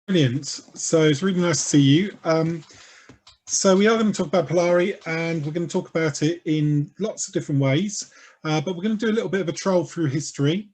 Brilliant. So it's really nice to see you. So we are going to talk about Polari, and we're going to talk about it in lots of different ways, but we're going to do a little bit of a troll through history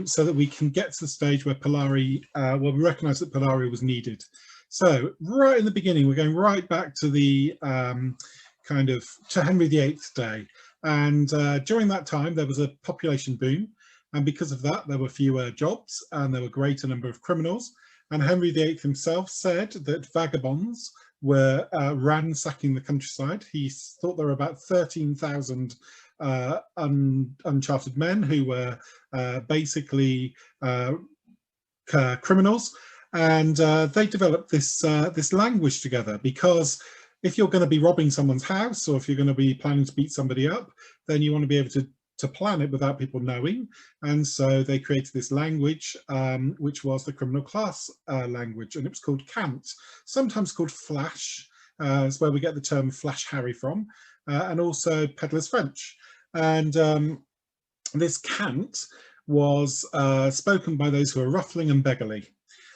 so that we can get to the stage where Polari, well, we recognise that Polari was needed. So right in the beginning, we're going right back to the to Henry VIII's day. And during that time, there was a population boom. And because of that, there were fewer jobs and there were a greater number of criminals. And Henry VIII himself said that vagabonds were ransacking the countryside. He thought there were about 13,000 unchartered men who were basically criminals, and they developed this language together, because if you're going to be robbing someone's house, or if you're going to be planning to beat somebody up, then you want to be able to plan it without people knowing. And so they created this language, which was the criminal class language, and it was called cant, sometimes called flash. It's where we get the term Flash Harry from, and also peddler's French. And this cant was spoken by those who are ruffling and beggarly.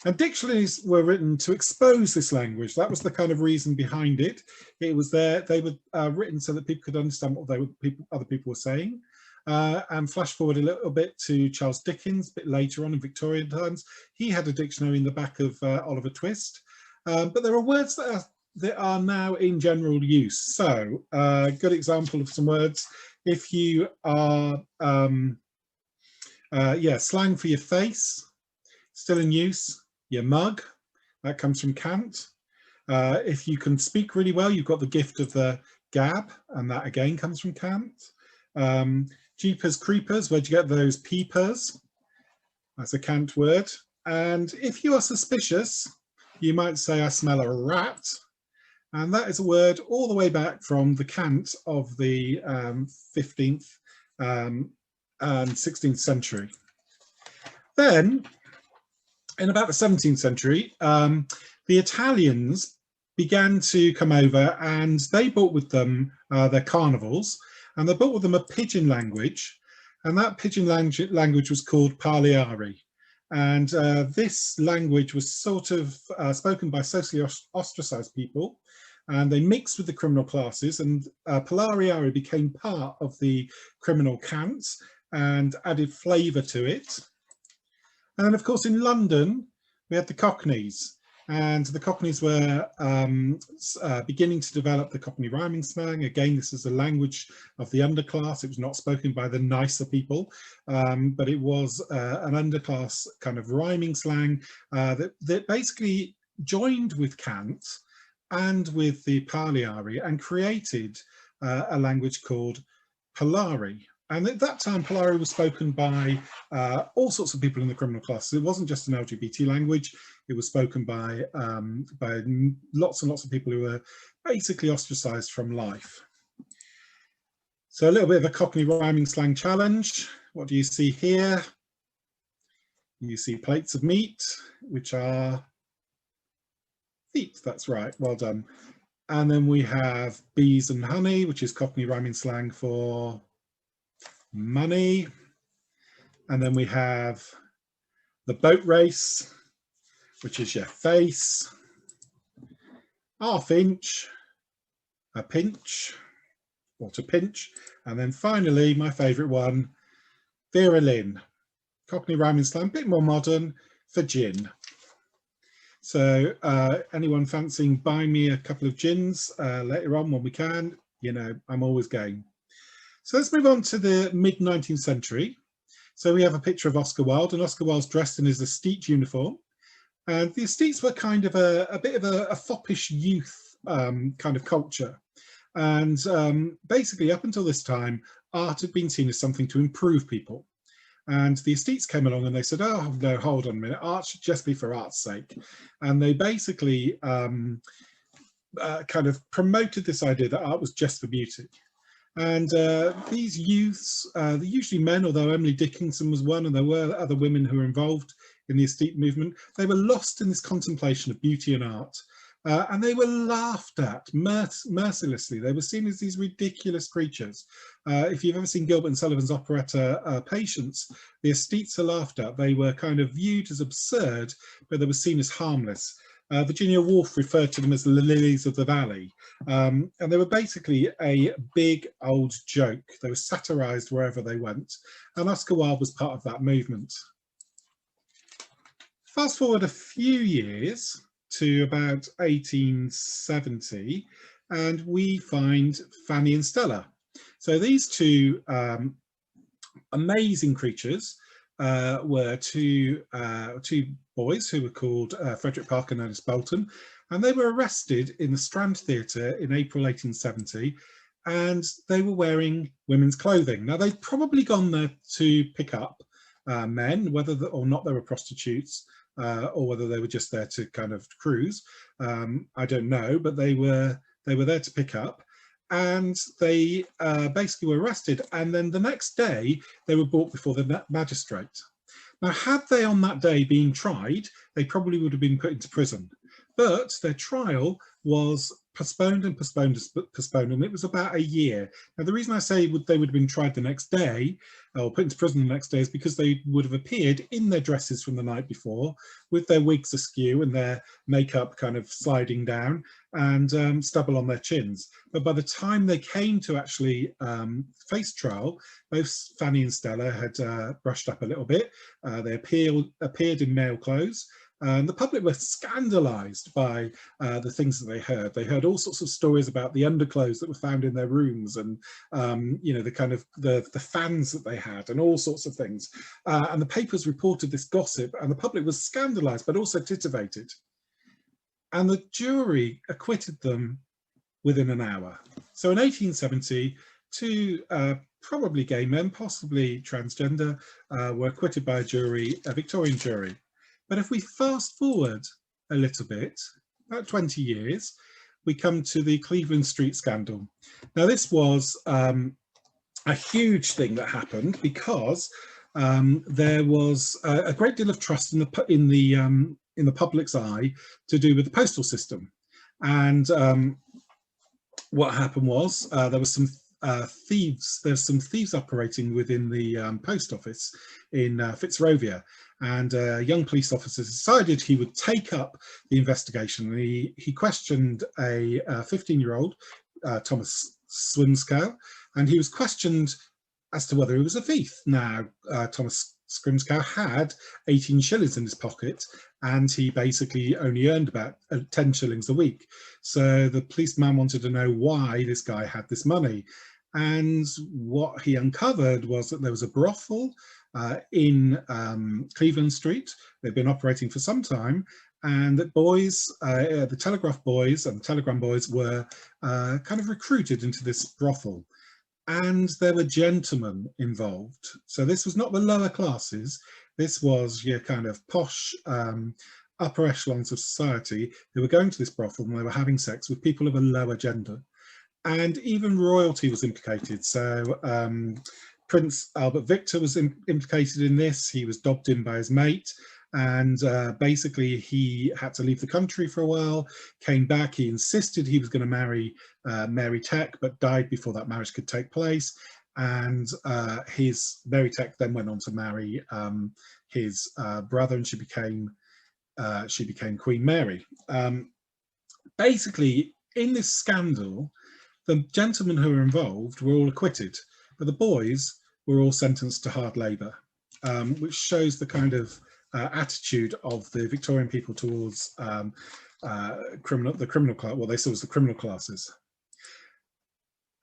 And dictionaries were written to expose this language. That was the kind of reason behind it. It was there, they were written so that people could understand what other people were saying. And flash forward a little bit to Charles Dickens, a bit later on in Victorian times. He had a dictionary in the back of Oliver Twist. But there are words that are now in general use. So a good example of some words, if you are, slang for your face, still in use. Your mug, that comes from cant. If you can speak really well, you've got the gift of the gab, and that again comes from cant. Jeepers creepers, where'd you get those peepers? That's a cant word. And if you are suspicious, you might say, I smell a rat. And that is a word all the way back from the cant of the 15th and 16th century. Then, in about the 17th century, the Italians began to come over, and they brought with them their carnivals, and they brought with them a pidgin language, and that pidgin language was called Polari. And this language was sort of spoken by socially ostracized people, and they mixed with the criminal classes, and Polari became part of the criminal cant and added flavour to it. And then, of course, in London, we had the Cockneys, and the Cockneys were beginning to develop the Cockney rhyming slang. Again, this is a language of the underclass. It was not spoken by the nicer people, but it was an underclass kind of rhyming slang that basically joined with cant and with the Polari and created a language called Polari. And at that time, Polari was spoken by all sorts of people in the criminal classes. It wasn't just an LGBT language. It was spoken by lots and lots of people who were basically ostracized from life. So a little bit of a Cockney rhyming slang challenge. What do you see here? You see plates of meat, which are feet. That's right. Well done. And then we have bees and honey, which is Cockney rhyming slang for money. And then we have the boat race, which is your face. Half inch, a pinch, or to pinch. And then finally, my favourite one, Vera Lynn. Cockney rhyming slang, a bit more modern, for gin. So anyone fancying buying me a couple of gins later on when we can, you know, I'm always game. So let's move on to the mid-19th century. So we have a picture of Oscar Wilde, and Oscar Wilde's dressed in his estate uniform. And the estates were kind of a bit of a foppish youth kind of culture. And basically up until this time, art had been seen as something to improve people. And the estates came along and they said, oh, no, hold on a minute, art should just be for art's sake. And they basically kind of promoted this idea that art was just for beauty. And these youths, they're usually men, although Emily Dickinson was one, and there were other women who were involved in the estate movement, they were lost in this contemplation of beauty and art. And they were laughed at mercilessly. They were seen as these ridiculous creatures. If you've ever seen Gilbert and Sullivan's operetta Patience, the aesthetes are laughed at. They were kind of viewed as absurd, but they were seen as harmless. Virginia Woolf referred to them as the lilies of the valley. And they were basically a big old joke. They were satirized wherever they went. And Oscar Wilde was part of that movement. Fast forward a few years to about 1870, and we find Fanny and Stella. So these two amazing creatures were two boys who were called Frederick Parker and Ernest Bolton, and they were arrested in the Strand Theatre in April 1870, and they were wearing women's clothing. Now, they'd probably gone there to pick up men, whether or not they were prostitutes, or whether they were just there to kind of cruise. I don't know, but they were there to pick up, and they basically were arrested. And then the next day they were brought before the magistrate. Now, had they on that day been tried, they probably would have been put into prison. But their trial was postponed and postponed and postponed, and it was about a year. Now, the reason I say they would have been tried the next day, or put into prison the next day, is because they would have appeared in their dresses from the night before, with their wigs askew and their makeup kind of sliding down, and stubble on their chins. But by the time they came to actually face trial, both Fanny and Stella had brushed up a little bit. They appeared in male clothes. The public were scandalised by the things that they heard. They heard all sorts of stories about the underclothes that were found in their rooms, and you know, the kind of the fans that they had, and all sorts of things. And the papers reported this gossip, and the public was scandalised, but also titivated. And the jury acquitted them within an hour. So in 1870, two probably gay men, possibly transgender, were acquitted by a Victorian jury. But if we fast forward a little bit, about 20 years, we come to the Cleveland Street scandal. Now, this was a huge thing that happened because there was a great deal of trust in the public's eye to do with the postal system. And what happened was there was some thieves. There's some thieves operating within the post office in Fitzrovia, and a young police officer decided he would take up the investigation. And he questioned a 15-year-old, Thomas Swimscow, and he was questioned as to whether he was a thief. Now, Thomas Scrimscow had 18 shillings in his pocket, and he basically only earned about 10 shillings a week. So the policeman wanted to know why this guy had this money. And what he uncovered was that there was a brothel in Cleveland Street. They'd been operating for some time, and that boys, the telegraph boys and the telegram boys, were kind of recruited into this brothel. And there were gentlemen involved. So this was not the lower classes. This was your kind of posh upper echelons of society who were going to this brothel, and they were having sex with people of a lower gender. And even royalty was implicated. So Prince Albert Victor was implicated in this. He was dobbed in by his mate, and basically he had to leave the country for a while, came back. He insisted he was going to marry Mary Tech, but died before that marriage could take place. And his Mary Tech then went on to marry his brother, and she became Queen Mary. Basically, in this scandal, the gentlemen who were involved were all acquitted, but the boys were all sentenced to hard labour, which shows the kind of attitude of the Victorian people towards the criminal class, what they saw as the criminal classes.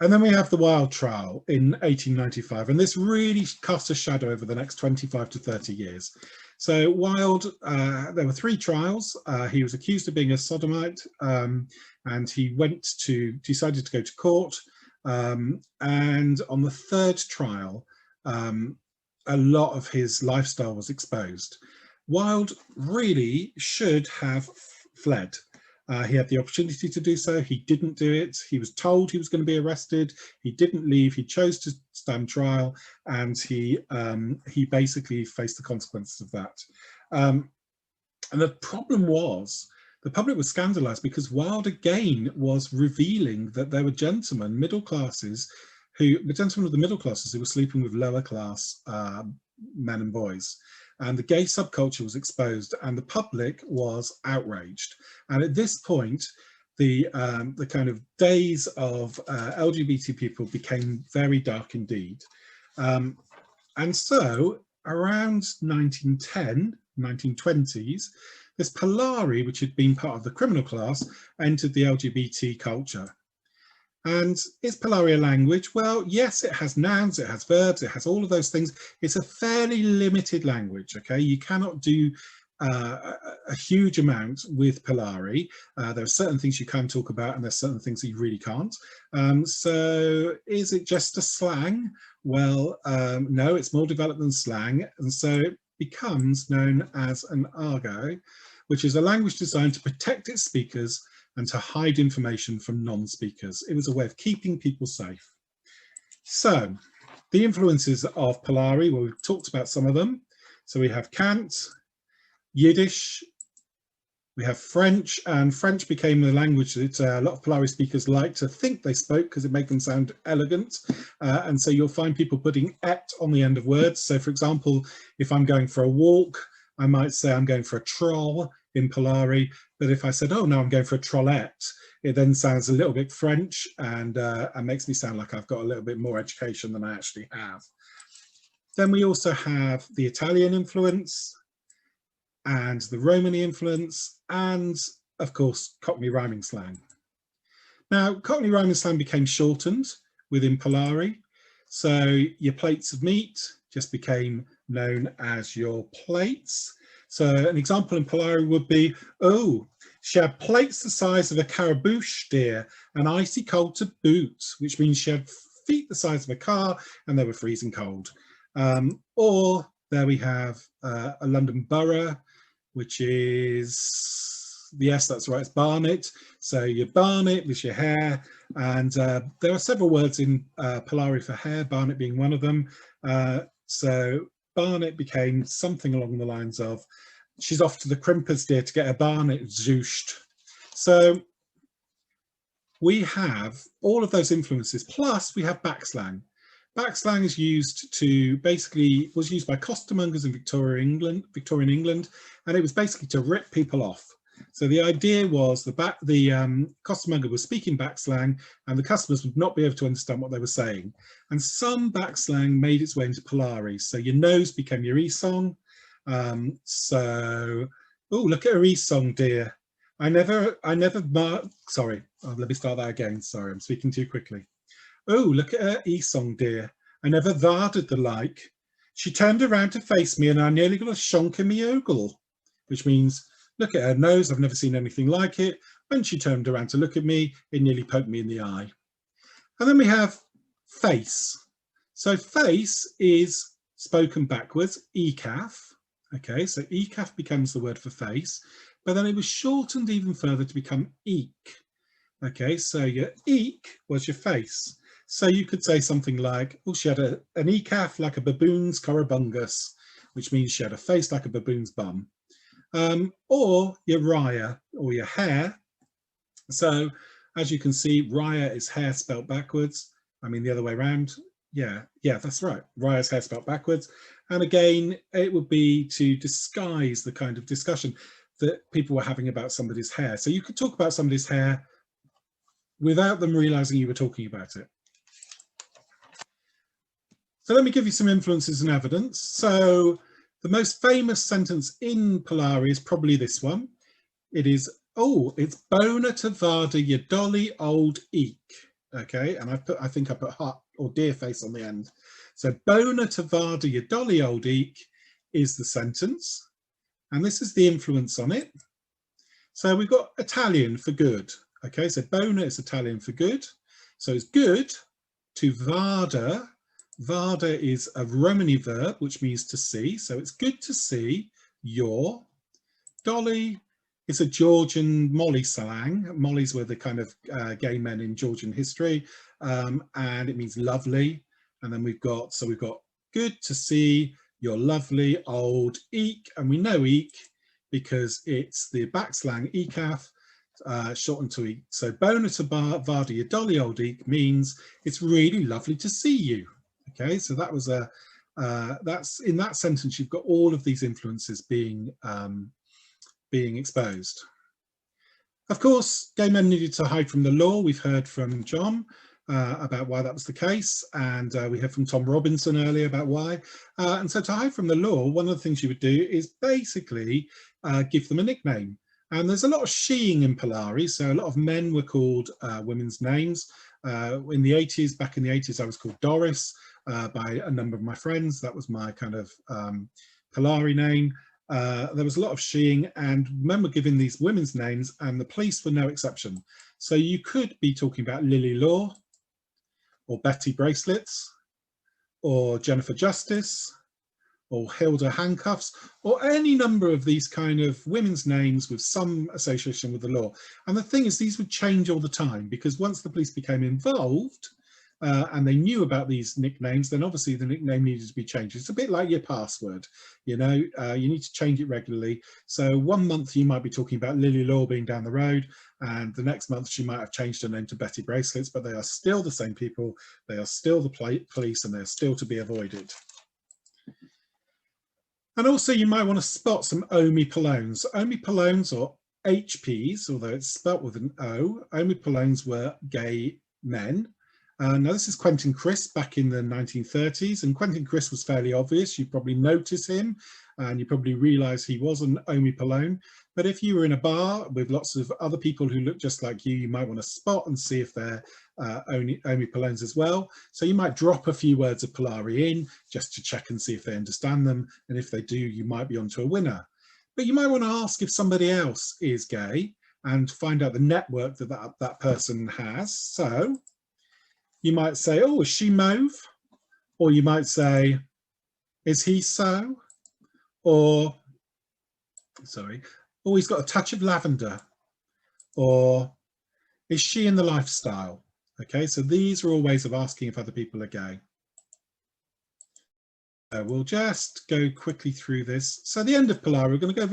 And then we have the Wilde trial in 1895, and this really casts a shadow over the next 25 to 30 years. So Wilde, there were 3 trials. He was accused of being a sodomite, and he decided to go to court. And on the 3rd trial, a lot of his lifestyle was exposed. Wilde really should have fled. He had the opportunity to do so. He didn't do it. He was told he was going to be arrested. He didn't leave. He chose to stand trial, and he basically faced the consequences of that. And the problem was The public was scandalised because Wilde again was revealing that there were gentlemen, gentlemen of the middle classes who were sleeping with lower class men and boys. And the gay subculture was exposed and the public was outraged. And at this point, the kind of days of LGBT people became very dark indeed. And so around 1910, 1920s, this Polari, which had been part of the criminal class, entered the LGBT culture. And is Polari a language? Well, yes, it has nouns, it has verbs, it has all of those things. It's a fairly limited language, okay? You cannot do a huge amount with Polari. There are certain things you can talk about and there's certain things that you really can't. So is it just a slang? Well, no, it's more developed than slang. And so it becomes known as an argot, which is a language designed to protect its speakers and to hide information from non-speakers. It was a way of keeping people safe. So the influences of Polari, well, we've talked about some of them. So we have Cant, Yiddish, we have French, and French became the language that a lot of Polari speakers like to think they spoke because it made them sound elegant. And so you'll find people putting et on the end of words. So for example, if I'm going for a walk, I might say I'm going for a troll in Polari, but if I said, oh no, I'm going for a trollette, it then sounds a little bit French and makes me sound like I've got a little bit more education than I actually have. Then we also have the Italian influence and the Romany influence and of course Cockney rhyming slang. Now Cockney rhyming slang became shortened within Polari, so your plates of meat just became known as your plates. So an example in Polari would be, oh, she had plates the size of a carabouche deer and icy cold to boot, which means she had feet the size of a car and they were freezing cold. Or there we have a London borough, which is, yes, that's right, it's Barnet. So your Barnet with your hair, and there are several words in Polari for hair, Barnet being one of them. So Barnet became something along the lines of, she's off to the crimpers, dear, to get her Barnet zooshed. So we have all of those influences, plus we have backslang. Backslang is used to basically, was used by costermongers in Victorian England, and it was basically to rip people off. So the idea was the costermonger was speaking backslang and the customers would not be able to understand what they were saying. And some backslang made its way into Polari. So your nose became your e-song. So, oh, look at her e-song, dear. Sorry, let me start that again. Sorry, I'm speaking too quickly. Oh, look at her e-song, dear. I never varded the like. She turned around to face me and I nearly got a shonk in me ogle, which means, look at her nose, I've never seen anything like it. When she turned around to look at me, it nearly poked me in the eye. And then we have face. So face is spoken backwards, ECAF. Okay, so ECAF becomes the word for face, but then it was shortened even further to become eek. Okay, so your eek was your face. So you could say something like, oh, she had an ECAF like a baboon's corabungus, which means she had a face like a baboon's bum. Or your raya, or your hair. So as you can see, raya is hair spelt backwards. I mean the other way around. Yeah, that's right. Raya's hair spelt backwards. And again, it would be to disguise the kind of discussion that people were having about somebody's hair. So you could talk about somebody's hair without them realizing you were talking about it. So let me give you some influences and evidence. So the most famous sentence in Polari is probably this one. It is, oh, it's bona to varda your dolly old eek. Okay, and I think I put heart or deer face on the end. So bona to varda your dolly old eek is the sentence. And this is the influence on it. So we've got Italian for good. Okay, so bona is Italian for good. So it's good to varda. Varda is a Romany verb, which means to see. So it's good to see your. Dolly is a Georgian Molly slang. Mollies were the kind of gay men in Georgian history. And it means lovely. And then we've got good to see your lovely old eek. And we know eek because it's the back slang ecaf, shortened to e. So bona to vardy, your dolly old eek means it's really lovely to see you. Okay, so that was a that's in that sentence you've got all of these influences being exposed. Of course, gay men needed to hide from the law. We've heard from John about why that was the case, and we heard from Tom Robinson earlier about why. And so to hide from the law, one of the things you would do is basically give them a nickname. And there's a lot of sheing in Polari, so a lot of men were called women's names. In the 80s, back in the 80s, I was called Doris by a number of my friends. That was my kind of Polari name. There was a lot of sheing, and men were given these women's names, and the police were no exception. So you could be talking about Lily Law, or Betty Bracelets, or Jennifer Justice, or Hilda Handcuffs, or any number of these kind of women's names with some association with the law. And the thing is, these would change all the time, because once the police became involved and they knew about these nicknames, then obviously the nickname needed to be changed. It's a bit like your password, you know, you need to change it regularly. So one month you might be talking about Lily Law being down the road, and the next month she might have changed her name to Betty Bracelets, but they are still the same people, they are still the police, and they're still to be avoided. And also you might want to spot some omipolones. Omipolones, or HPs, although it's spelt with an O, omipolones were gay men. Now this is Quentin Crisp back in the 1930s, and Quentin Crisp was fairly obvious. You probably notice him and you probably realise he was an omipolone. But if you were in a bar with lots of other people who look just like you might want to spot and see if they're omipolones as well. So you might drop a few words of Polari in just to check and see if they understand them, and if they do, you might be onto a winner. But you might want to ask if somebody else is gay and find out the network that person has. So you might say, oh, is she mauve? Or you might say, is he so? Or, sorry, oh, he's got a touch of lavender. Or, is she in the lifestyle? Okay, so these are all ways of asking if other people are gay. We'll just go quickly through this. So the end of Polari, we're going to go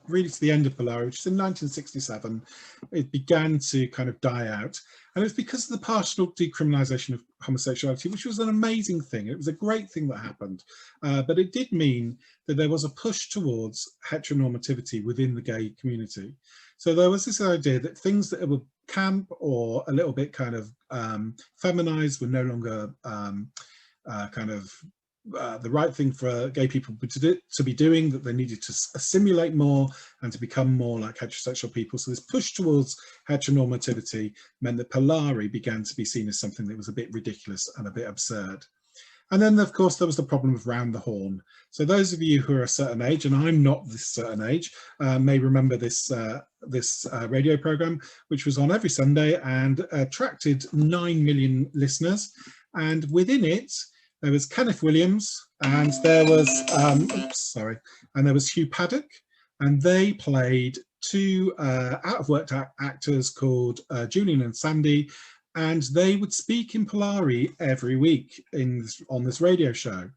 really to the end of Polari, which is in 1967. It began to kind of die out. And it was because of the partial decriminalisation of homosexuality, which was an amazing thing. It was a great thing that happened. But it did mean that there was a push towards heteronormativity within the gay community. So there was this idea that things that were camp or a little bit kind of feminized were no longer the right thing for gay people to be doing, that they needed to assimilate more and to become more like heterosexual people. So this push towards heteronormativity meant that Polari began to be seen as something that was a bit ridiculous and a bit absurd. And then, of course, there was the problem of round the horn. So those of you who are a certain age, and I'm not this certain age, may remember this radio program, which was on every Sunday and attracted 9 million listeners. And within it, there was Kenneth Williams, and there was, and there was Hugh Paddock, and they played two out-of-work actors called Julian and Sandy, and they would speak in Polari every week on this radio show.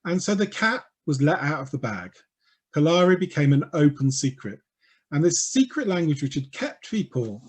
And so the cat was let out of the bag. Polari became an open secret. And this secret language, which had kept people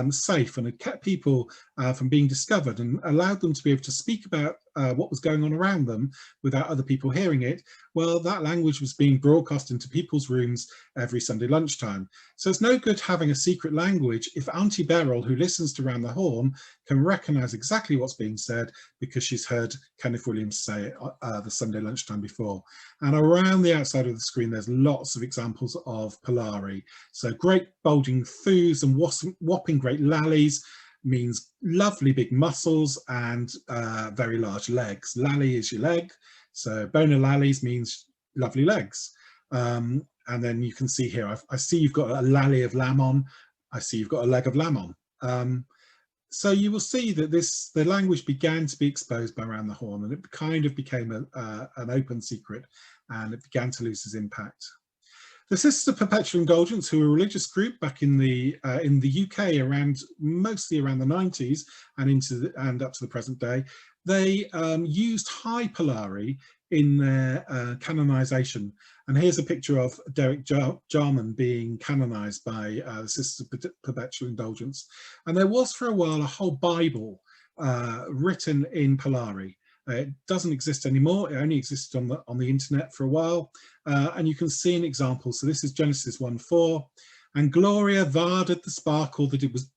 safe and had kept people from being discovered and allowed them to be able to speak about what was going on around them without other people hearing it, well, that language was being broadcast into people's rooms every Sunday lunchtime. So it's no good having a secret language if Auntie Beryl, who listens to Round the Horn, can recognise exactly what's being said because she's heard Kenneth Williams say it the Sunday lunchtime before. And around the outside of the screen, there's lots of examples of Polari. So great bulging foos and whopping great lallies means lovely big muscles and very large legs. Lally is your leg, so bona lallies means lovely legs. And then you can see here, I see you've got a lally of lamb on, I see you've got a leg of lamb on. So you will see that the language began to be exposed by Round the Horn, and it kind of became an open secret, and it began to lose its impact. The Sisters of Perpetual Indulgence, who were a religious group back in the UK mostly around the 90s and up to the present day, they used high Polari in their canonisation. And here's a picture of Derek Jarman being canonised by the Sisters of Perpetual Indulgence. And there was for a while a whole Bible written in Polari. It doesn't exist anymore. It only existed on the internet for a while. And you can see an example. So this is Genesis 1:4. And Gloria varded the sparkle that it was,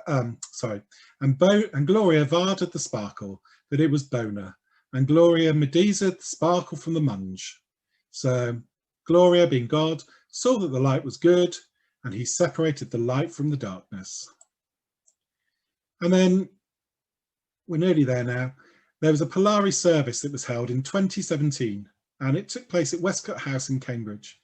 and Gloria varded the sparkle that it was Bona. And Gloria medized the sparkle from the munge. So Gloria, being God, saw that the light was good, and he separated the light from the darkness. And then, we're nearly there now, there was a Polari service that was held in 2017, and it took place at Westcott House in Cambridge.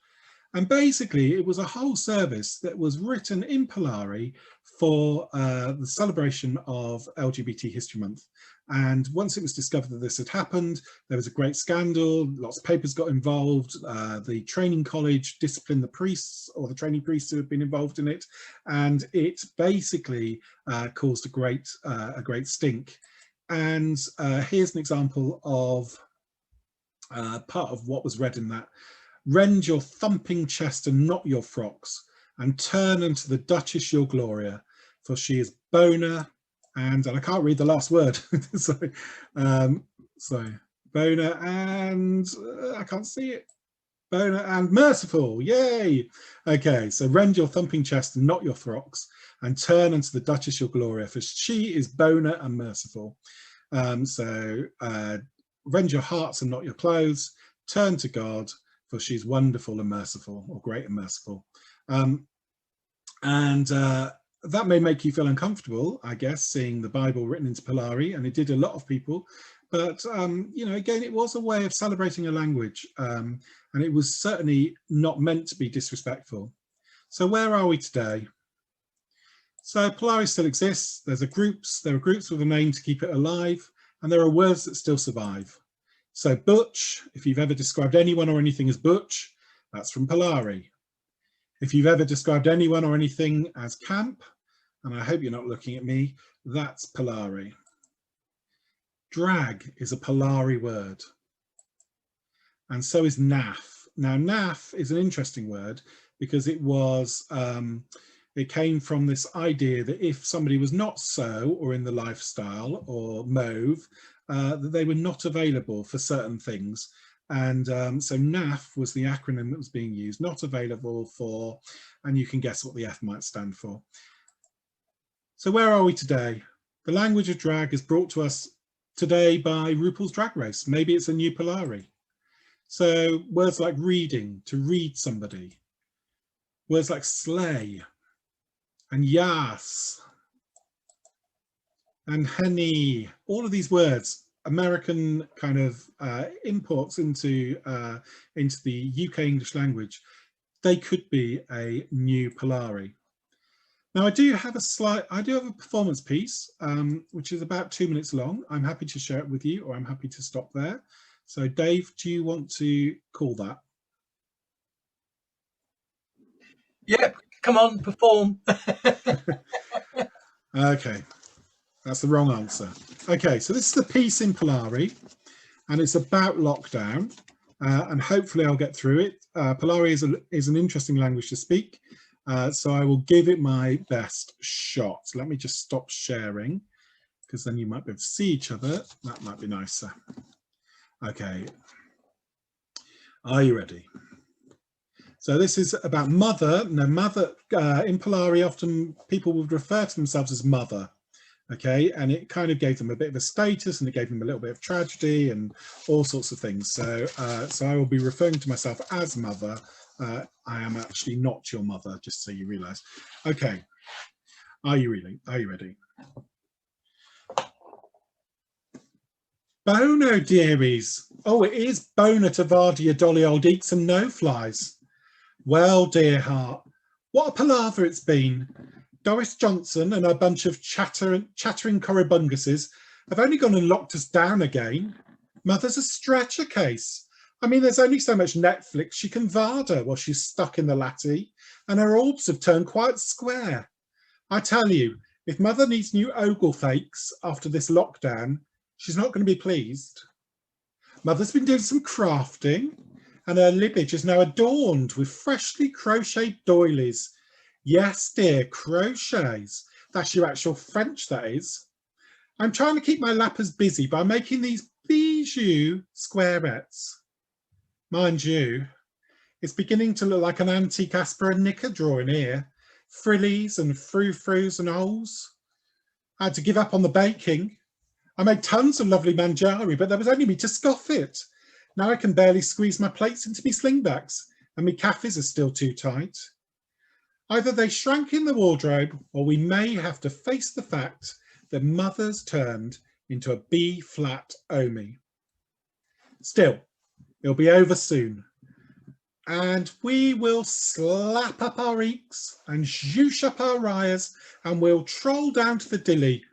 And basically, it was a whole service that was written in Polari for the celebration of LGBT History Month. And once it was discovered that this had happened, there was a great scandal, lots of papers got involved, the training college disciplined the priests or the training priests who had been involved in it, and it basically caused a great stink. And here's an example of part of what was read in that. Rend your thumping chest and not your frocks, and turn unto the Duchess your Gloria, for she is Bona, and I can't read the last word. so Bona and I can't see it. Bona and merciful, yay! Okay, so rend your thumping chest and not your frocks, and turn unto the Duchess your Gloria, for she is Bona and merciful. Rend your hearts and not your clothes, turn to God, for she's wonderful and merciful, or great and merciful. That may make you feel uncomfortable, I guess, seeing the Bible written into Polari, and it did a lot of people. But, you know, again, it was a way of celebrating a language, and it was certainly not meant to be disrespectful. So where are we today? So Polari still exists. There are groups with a name to keep it alive, and there are words that still survive. So butch, if you've ever described anyone or anything as butch, that's from Polari. If you've ever described anyone or anything as camp, and I hope you're not looking at me, that's Polari. Drag is a Polari word. And so is naff. Now naff is an interesting word because it was, it came from this idea that if somebody was not so or in the lifestyle or mauve, that they were not available for certain things. And so NAF was the acronym that was being used, not available for, and you can guess what the F might stand for. So where are we today? The language of drag is brought to us today by RuPaul's Drag Race. Maybe it's a new Polari. So words like reading, to read somebody. Words like slay and yas and honey, all of these words, American kind of imports into the UK English language, they could be a new Polari. Now I do have a performance piece, which is about 2 minutes long. I'm happy to share it with you, or I'm happy to stop there. So Dave, do you want to call that? Yeah, come on, perform. Okay. That's the wrong answer. Okay, so this is the piece in Polari, and it's about lockdown, and hopefully I'll get through it. Polari is an interesting language to speak, so I will give it my best shot. Let me just stop sharing, because then you might be able to see each other. That might be nicer. Okay, are you ready? So this is about mother. Now, mother, in Polari, often people would refer to themselves as mother. Okay, and it kind of gave them a bit of a status, and it gave them a little bit of tragedy and all sorts of things. So so I will be referring to myself as mother. I am actually not your mother, just so you realize. Okay, are you ready? Bono, dearies. Oh, it is Bona to Vardia, dolly old eeks and no flies. Well, dear heart, what a palaver it's been. Doris Johnson and a bunch of chattering corribunguses have only gone and locked us down again. Mother's a stretcher case. I mean, there's only so much Netflix she can varder while she's stuck in the latte, and her orbs have turned quite square. I tell you, if Mother needs new ogle fakes after this lockdown, she's not going to be pleased. Mother's been doing some crafting and her libbage is now adorned with freshly crocheted doilies. Yes, dear, crochets. That's your actual French, that is. I'm trying to keep my lappers busy by making these bijou squarettes. Mind you, it's beginning to look like an antique Asper and Knicker drawing here. Frillies and frou-frous and holes. I had to give up on the baking. I made tons of lovely manjari, but there was only me to scoff it. Now I can barely squeeze my plates into me slingbacks, and me cafes are still too tight. Either they shrank in the wardrobe, or we may have to face the fact that Mother's turned into a B-flat Omi. Still, it'll be over soon. And we will slap up our eeks and zhoosh up our ryers, and we'll troll down to the dilly.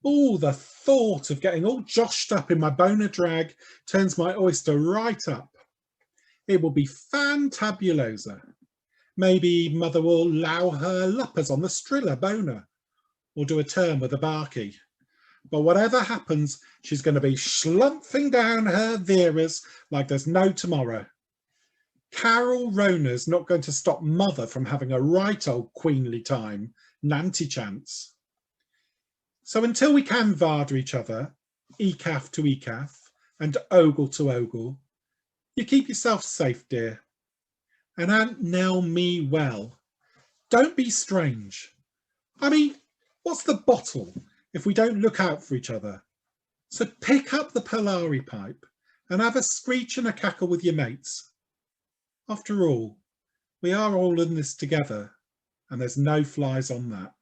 Oh, the thought of getting all joshed up in my boner drag turns my oyster right up. It will be fantabulosa. Maybe Mother will low her luppers on the striller boner, or do a turn with a barky. But whatever happens, she's going to be schlumping down her Veras like there's no tomorrow. Carol Rona's not going to stop Mother from having a right old queenly time, nanty chance. So until we can varder each other, ecaf to ecaf, and ogle to ogle, you keep yourself safe, dear. And Aunt Nell me well. Don't be strange. I mean, what's the bottle if we don't look out for each other? So pick up the Polari pipe and have a screech and a cackle with your mates. After all, we are all in this together, and there's no flies on that.